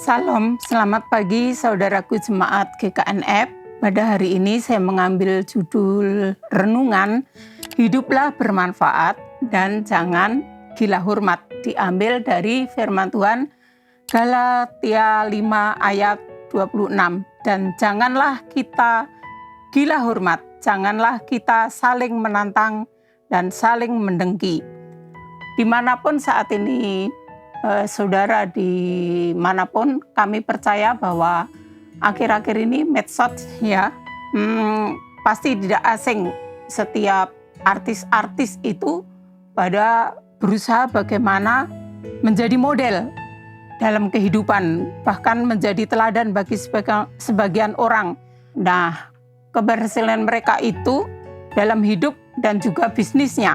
Salam, selamat pagi saudaraku jemaat GKNF. Pada hari ini saya mengambil judul renungan, hiduplah bermanfaat dan jangan gila hormat. Diambil dari firman Tuhan Galatia 5 ayat 26. Dan janganlah kita gila hormat, janganlah kita saling menantang dan saling mendengki. Dimanapun saat ini saudara dimanapun, kami percaya bahwa akhir-akhir ini medsos pasti tidak asing. Setiap artis-artis itu pada berusaha bagaimana menjadi model dalam kehidupan, bahkan menjadi teladan bagi sebagian orang. Nah, keberhasilan mereka itu dalam hidup dan juga bisnisnya.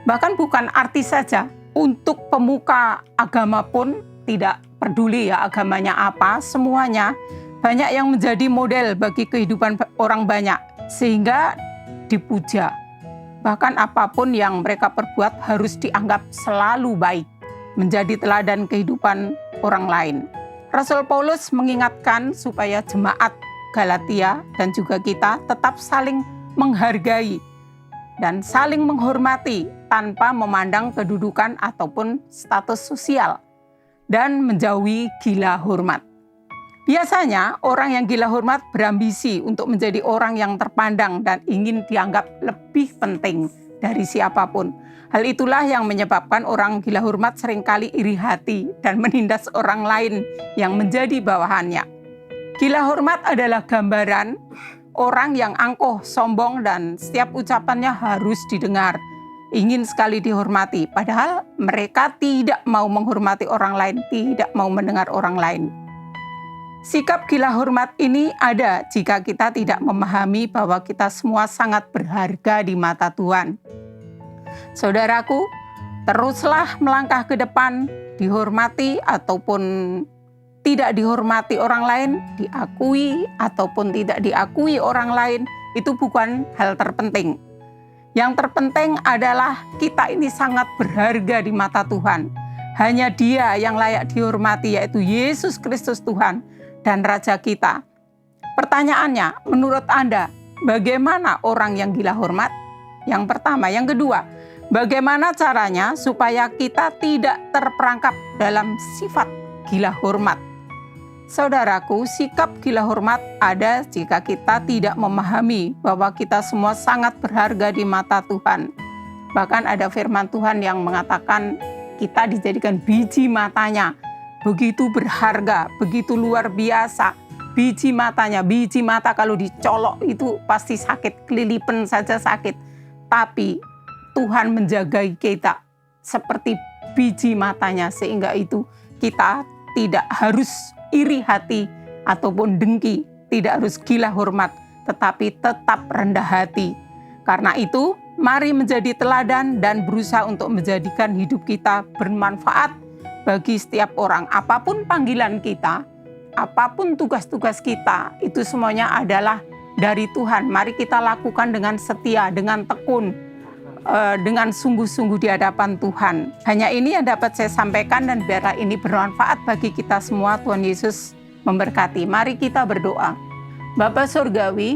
Bahkan bukan artis saja, untuk pemuka agama pun tidak peduli ya agamanya apa, semuanya banyak yang menjadi model bagi kehidupan orang banyak, sehingga dipuja. Bahkan apapun yang mereka perbuat harus dianggap selalu baik, menjadi teladan kehidupan orang lain. Rasul Paulus mengingatkan supaya jemaat Galatia dan juga kita tetap saling menghargai dan saling menghormati tanpa memandang kedudukan ataupun status sosial dan menjauhi gila hormat. Biasanya orang yang gila hormat berambisi untuk menjadi orang yang terpandang dan ingin dianggap lebih penting dari siapapun. Hal itulah yang menyebabkan orang gila hormat seringkali iri hati dan menindas orang lain yang menjadi bawahannya. Gila hormat adalah gambaran orang yang angkuh, sombong, dan setiap ucapannya harus didengar. Ingin sekali dihormati, padahal mereka tidak mau menghormati orang lain, tidak mau mendengar orang lain. Sikap gila hormat ini ada jika kita tidak memahami bahwa kita semua sangat berharga di mata Tuhan. Saudaraku, teruslah melangkah ke depan, dihormati ataupun tidak dihormati orang lain, diakui ataupun tidak diakui orang lain, itu bukan hal terpenting. Yang terpenting adalah kita ini sangat berharga di mata Tuhan. Hanya Dia yang layak dihormati, yaitu Yesus Kristus Tuhan dan Raja kita. Pertanyaannya, menurut Anda, bagaimana orang yang gila hormat? Yang pertama. Yang kedua, bagaimana caranya supaya kita tidak terperangkap dalam sifat gila hormat? Saudaraku, sikap gila hormat ada jika kita tidak memahami bahwa kita semua sangat berharga di mata Tuhan. Bahkan ada firman Tuhan yang mengatakan kita dijadikan biji matanya. Begitu berharga, begitu luar biasa. Biji matanya, biji mata kalau dicolok itu pasti sakit, kelilipan saja sakit. Tapi Tuhan menjaga kita seperti biji matanya, sehingga itu kita tidak harus iri hati ataupun dengki, tidak harus gila hormat, tetapi tetap rendah hati. Karena itu, mari menjadi teladan dan berusaha untuk menjadikan hidup kita bermanfaat bagi setiap orang. Apapun panggilan kita, apapun tugas-tugas kita, itu semuanya adalah dari Tuhan. Mari kita lakukan dengan setia, dengan tekun, dengan sungguh-sungguh di hadapan Tuhan. Hanya ini yang dapat saya sampaikan dan biarlah ini bermanfaat bagi kita semua. Tuhan Yesus memberkati. Mari kita berdoa. Bapa Surgawi,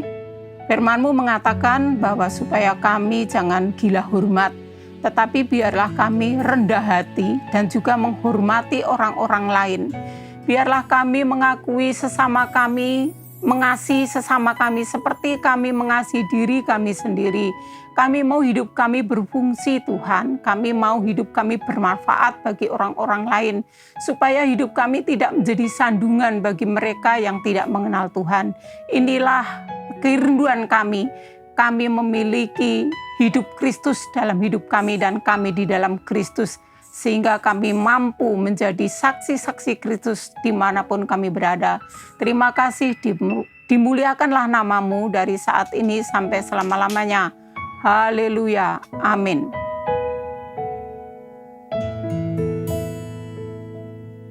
firman-Mu mengatakan bahwa supaya kami jangan gila hormat, tetapi biarlah kami rendah hati dan juga menghormati orang-orang lain. Biarlah kami mengakui sesama kami, mengasihi sesama kami seperti kami mengasihi diri kami sendiri. Kami mau hidup kami berfungsi Tuhan. Kami mau hidup kami bermanfaat bagi orang-orang lain. Supaya hidup kami tidak menjadi sandungan bagi mereka yang tidak mengenal Tuhan. Inilah kerinduan kami. Kami memiliki hidup Kristus dalam hidup kami dan kami di dalam Kristus. Sehingga kami mampu menjadi saksi-saksi Kristus dimanapun kami berada. Terima kasih, dimuliakanlah nama-Mu dari saat ini sampai selama-lamanya. Haleluya, amin.